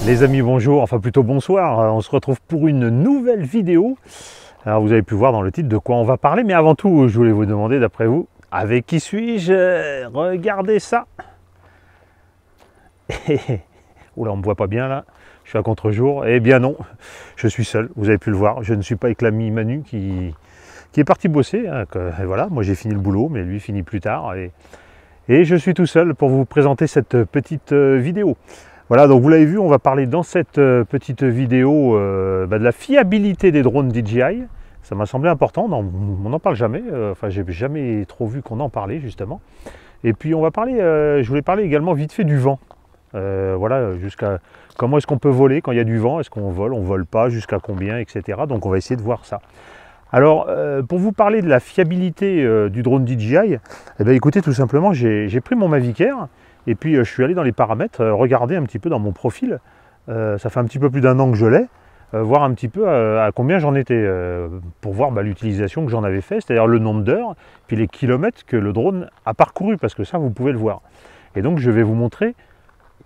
Les amis, bonjour, enfin plutôt bonsoir, on se retrouve pour une nouvelle vidéo. Alors vous avez pu voir dans le titre de quoi on va parler, mais avant tout, je voulais vous demander, d'après vous, avec qui suis-je? Regardez ça. Oula, on me voit pas bien là, je suis à contre-jour. Eh bien non, je suis seul, vous avez pu le voir, je ne suis pas avec l'ami Manu qui est parti bosser. Hein, et voilà, moi j'ai fini le boulot, mais lui finit plus tard. Et je suis tout seul pour vous présenter cette petite vidéo. Voilà, donc vous l'avez vu, on va parler dans cette petite vidéo de la fiabilité des drones DJI. Ça m'a semblé important, on n'en parle jamais, enfin j'ai jamais trop vu qu'on en parlait justement. Et puis on va parler, je voulais parler également vite fait du vent. Voilà, jusqu'à comment est-ce qu'on peut voler quand il y a du vent, est-ce qu'on vole pas, jusqu'à combien, etc. Donc on va essayer de voir ça. Alors, pour vous parler de la fiabilité du drone DJI, eh bien, écoutez, tout simplement, j'ai pris mon Mavic Air. Et puis je suis allé dans les paramètres, regarder un petit peu dans mon profil, ça fait un petit peu plus d'un an que je l'ai, voir un petit peu à combien j'en étais, pour voir l'utilisation que j'en avais fait, c'est-à-dire le nombre d'heures, puis les kilomètres que le drone a parcouru, parce que ça vous pouvez le voir. Et donc je vais vous montrer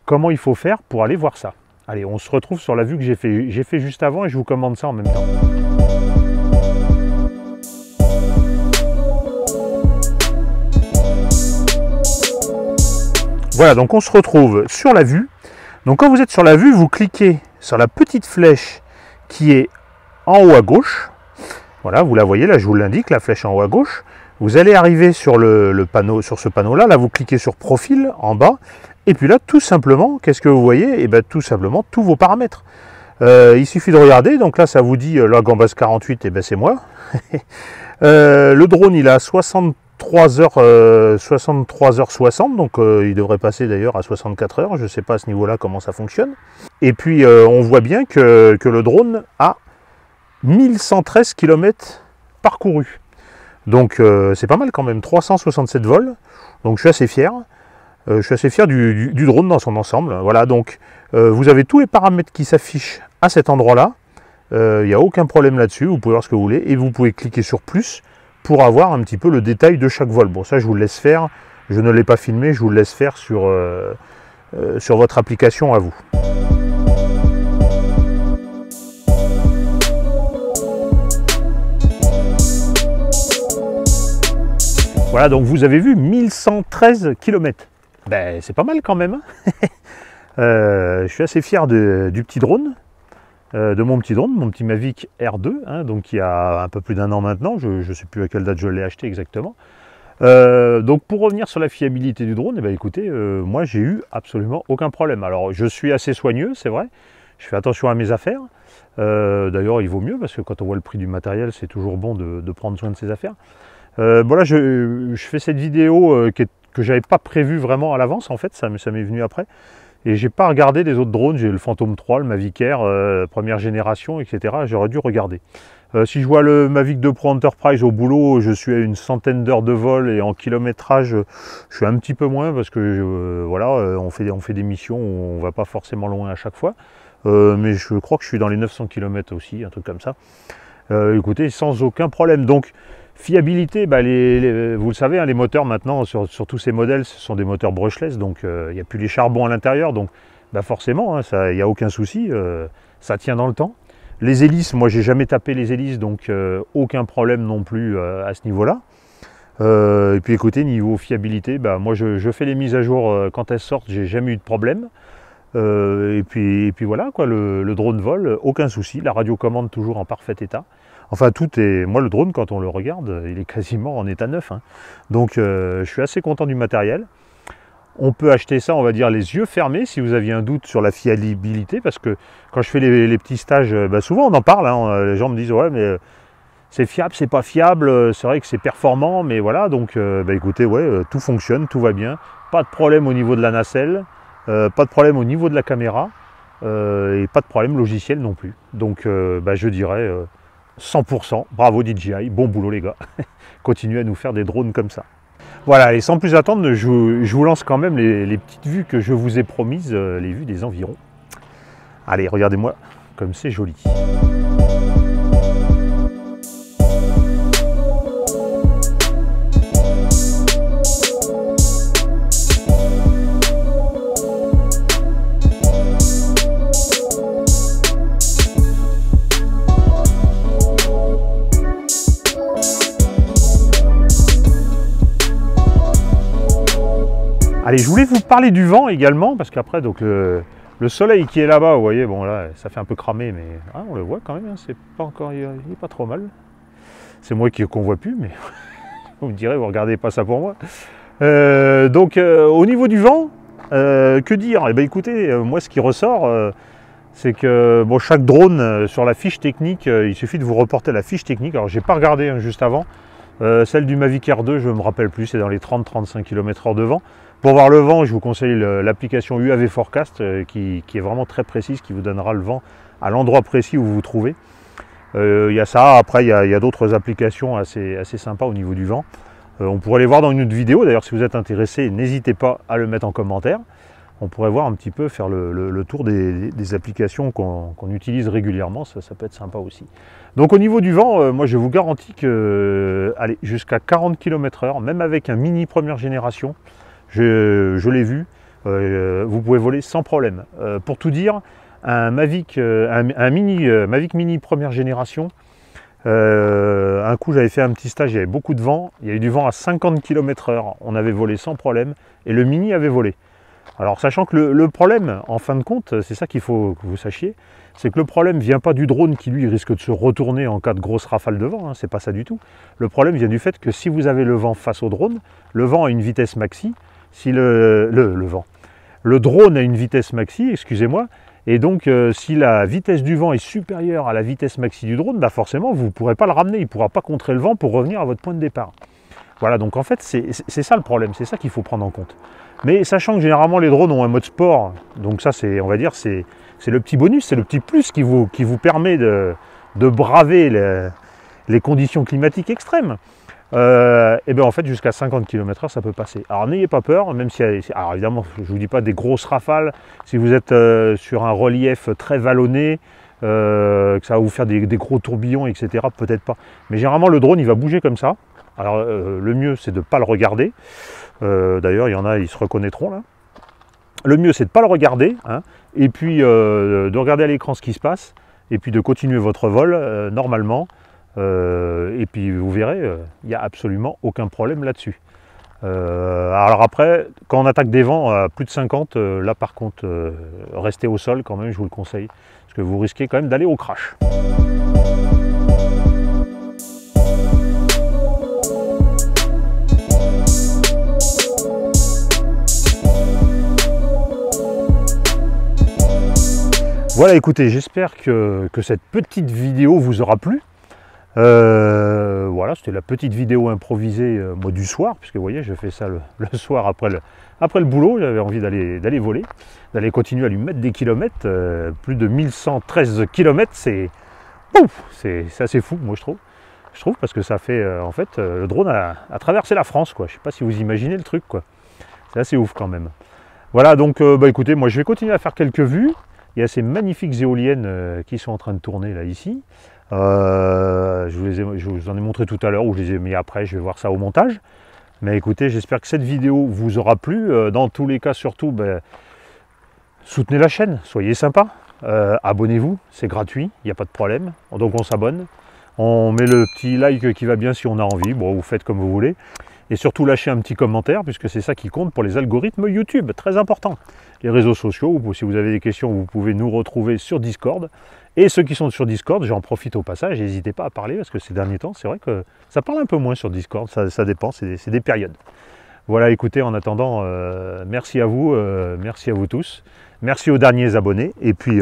comment il faut faire pour aller voir ça. Allez, on se retrouve sur la vue que j'ai fait juste avant et je vous commande ça en même temps. Voilà, donc on se retrouve sur la vue. Donc quand vous êtes sur la vue, vous cliquez sur la petite flèche qui est en haut à gauche. Voilà, vous la voyez, là je vous l'indique, la flèche en haut à gauche. Vous allez arriver sur le panneau, sur ce panneau-là. Là, vous cliquez sur profil en bas. Et puis là, tout simplement, qu'est-ce que vous voyez? Et bien tout simplement, tous vos paramètres. Il suffit de regarder. Donc là, ça vous dit la Gambas 48, et ben c'est moi. Le drone, il a 63h60, donc il devrait passer d'ailleurs à 64 heures, je ne sais pas à ce niveau-là comment ça fonctionne. Et puis on voit bien que le drone a 1113 km parcourus. Donc c'est pas mal quand même, 367 vols, donc je suis assez fier. Je suis assez fier du drone dans son ensemble. Voilà, donc vous avez tous les paramètres qui s'affichent à cet endroit-là. Il n'y a aucun problème là-dessus, vous pouvez voir ce que vous voulez, et vous pouvez cliquer sur plus pour avoir un petit peu le détail de chaque vol. Bon, ça je vous le laisse faire, je ne l'ai pas filmé, je vous le laisse faire sur votre application à vous. Voilà, donc vous avez vu 1113 km. Ben, c'est pas mal quand même. Je suis assez fier du petit drone. De mon petit drone, mon petit Mavic R2, hein, donc il y a un peu plus d'un an maintenant, je ne sais plus à quelle date je l'ai acheté exactement. Donc pour revenir sur la fiabilité du drone, eh bien, écoutez, moi j'ai eu absolument aucun problème. Alors je suis assez soigneux, c'est vrai, je fais attention à mes affaires. D'ailleurs il vaut mieux, parce que quand on voit le prix du matériel, c'est toujours bon de prendre soin de ses affaires. Voilà, je fais cette vidéo que j'avais pas prévue vraiment à l'avance, en fait, ça m'est venu après. Et j'ai pas regardé les autres drones, j'ai le Phantom 3, le Mavic Air, première génération, etc. J'aurais dû regarder. Si je vois le Mavic 2 Pro Enterprise au boulot, je suis à une centaine d'heures de vol et en kilométrage, je suis un petit peu moins parce que voilà, on fait des missions où on va pas forcément loin à chaque fois. Mais je crois que je suis dans les 900 km aussi, un truc comme ça. Écoutez, sans aucun problème. Donc, fiabilité, bah vous le savez, hein, les moteurs maintenant sur tous ces modèles, ce sont des moteurs brushless, donc il n'y a plus les charbons à l'intérieur, donc bah forcément, hein, il n'y a aucun souci, ça tient dans le temps. Les hélices, moi j'ai jamais tapé les hélices, donc aucun problème non plus à ce niveau-là. Et puis écoutez, niveau fiabilité, bah, moi je fais les mises à jour quand elles sortent, j'ai jamais eu de problème. Et puis voilà, quoi, le drone vole, aucun souci, la radiocommande toujours en parfait état. Enfin, tout est... Moi, le drone, quand on le regarde, il est quasiment en état neuf. Hein. Donc, je suis assez content du matériel. On peut acheter ça, on va dire, les yeux fermés, si vous aviez un doute sur la fiabilité, parce que quand je fais les petits stages, bah, souvent on en parle, hein, les gens me disent « Ouais, mais c'est fiable, c'est pas fiable, c'est vrai que c'est performant, mais voilà. » Donc, bah, écoutez, ouais, tout fonctionne, tout va bien. Pas de problème au niveau de la nacelle, pas de problème au niveau de la caméra, et pas de problème logiciel non plus. Donc, bah, je dirais... 100%, bravo DJI, bon boulot les gars, continuez à nous faire des drones comme ça. Voilà, et sans plus attendre, je vous lance quand même les petites vues que je vous ai promises, les vues des environs. Allez, regardez-moi comme c'est joli. Allez, je voulais vous parler du vent également, parce qu'après, donc le soleil qui est là-bas, vous voyez, bon là, ça fait un peu cramer, mais on le voit quand même, hein, c'est pas encore, il est pas trop mal. C'est moi qu'on voit plus, mais vous me direz, vous regardez pas ça pour moi. Au niveau du vent, que dire? Eh bien, écoutez, moi, ce qui ressort, c'est que bon, chaque drone sur la fiche technique, il suffit de vous reporter la fiche technique. Alors, j'ai pas regardé hein, juste avant. Celle du Mavic Air 2, je ne me rappelle plus, c'est dans les 30-35 km/h de vent. Pour voir le vent, je vous conseille l'application UAV Forecast qui est vraiment très précise, qui vous donnera le vent à l'endroit précis où vous vous trouvez. Il y a ça, après il y a d'autres applications assez sympas au niveau du vent. On pourrait les voir dans une autre vidéo, d'ailleurs si vous êtes intéressé, n'hésitez pas à le mettre en commentaire. On pourrait voir un petit peu, faire le tour des applications qu'on utilise régulièrement, ça peut être sympa aussi. Donc au niveau du vent, moi je vous garantis que, allez, jusqu'à 40 km/h, même avec un mini première génération, je l'ai vu, vous pouvez voler sans problème. Pour tout dire, un Mavic, Mavic Mini première génération, un coup j'avais fait un petit stage, il y avait beaucoup de vent, il y avait du vent à 50 km/h, on avait volé sans problème, et le Mini avait volé. Alors sachant que le problème, en fin de compte, c'est ça qu'il faut que vous sachiez, c'est que le problème ne vient pas du drone qui lui risque de se retourner en cas de grosse rafale de vent, hein, c'est pas ça du tout. Le problème vient du fait que si vous avez le vent face au drone, le vent a une vitesse maxi, si le drone a une vitesse maxi, excusez-moi, et donc si la vitesse du vent est supérieure à la vitesse maxi du drone, bah forcément vous ne pourrez pas le ramener, il ne pourra pas contrer le vent pour revenir à votre point de départ. Voilà, donc en fait c'est ça le problème, c'est ça qu'il faut prendre en compte. Mais sachant que généralement les drones ont un mode sport, donc ça c'est, on va dire, c'est le petit bonus, c'est le petit plus qui vous permet de braver les conditions climatiques extrêmes. Et bien en fait jusqu'à 50 km/h ça peut passer. Alors n'ayez pas peur, même si, alors évidemment je ne vous dis pas des grosses rafales, si vous êtes sur un relief très vallonné, que ça va vous faire des gros tourbillons, etc., peut-être pas. Mais généralement le drone il va bouger comme ça. Alors le mieux c'est de ne pas le regarder. D'ailleurs il y en a, ils se reconnaîtront là. Le mieux c'est de ne pas le regarder, hein, et puis de regarder à l'écran ce qui se passe, et puis de continuer votre vol normalement. Et puis vous verrez, il n'y a absolument aucun problème là-dessus. Alors après, quand on attaque des vents à plus de 50, là par contre, restez au sol quand même, je vous le conseille, parce que vous risquez quand même d'aller au crash. Voilà, écoutez, j'espère que cette petite vidéo vous aura plu. Voilà, c'était la petite vidéo improvisée moi du soir, puisque vous voyez, je fais ça le soir après le boulot. J'avais envie d'aller voler, d'aller continuer à lui mettre des kilomètres. Plus de 1113 km, c'est assez fou, moi je trouve. Parce que ça fait, en fait, le drone a traversé la France, quoi. Je ne sais pas si vous imaginez le truc, quoi. C'est assez ouf quand même. Voilà, donc écoutez, moi je vais continuer à faire quelques vues. Il y a ces magnifiques éoliennes qui sont en train de tourner là ici. Je vous en ai montré tout à l'heure, ou je les ai mis après, je vais voir ça au montage. Mais écoutez, j'espère que cette vidéo vous aura plu. Dans tous les cas, surtout, soutenez la chaîne, soyez sympa. Abonnez-vous, c'est gratuit, il n'y a pas de problème. Donc on s'abonne, on met le petit like qui va bien si on a envie. Bon, vous faites comme vous voulez. Et surtout lâchez un petit commentaire, puisque c'est ça qui compte pour les algorithmes YouTube, très important. Les réseaux sociaux, si vous avez des questions, vous pouvez nous retrouver sur Discord. Et ceux qui sont sur Discord, j'en profite au passage, n'hésitez pas à parler, parce que ces derniers temps, c'est vrai que ça parle un peu moins sur Discord, ça dépend, c'est des périodes. Voilà, écoutez, en attendant, merci à vous tous, merci aux derniers abonnés, et puis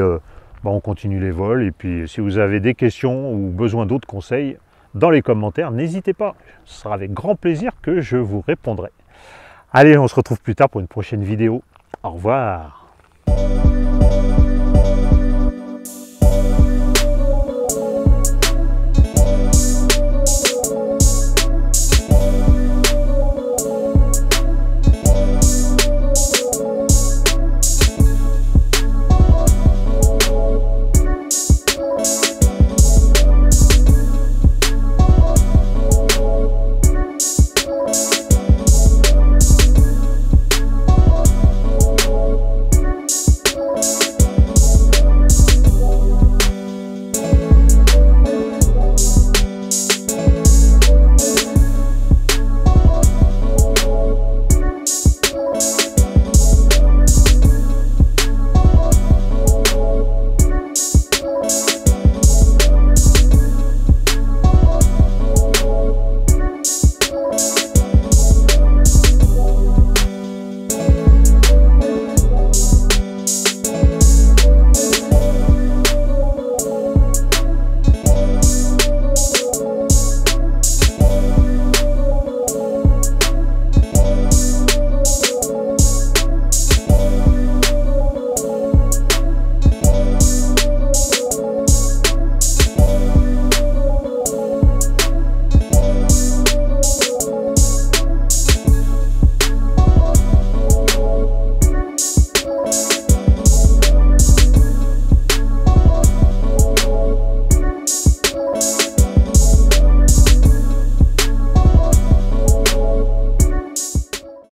on continue les vols, et puis si vous avez des questions ou besoin d'autres conseils, dans les commentaires, n'hésitez pas, ce sera avec grand plaisir que je vous répondrai. Allez, on se retrouve plus tard pour une prochaine vidéo. Au revoir.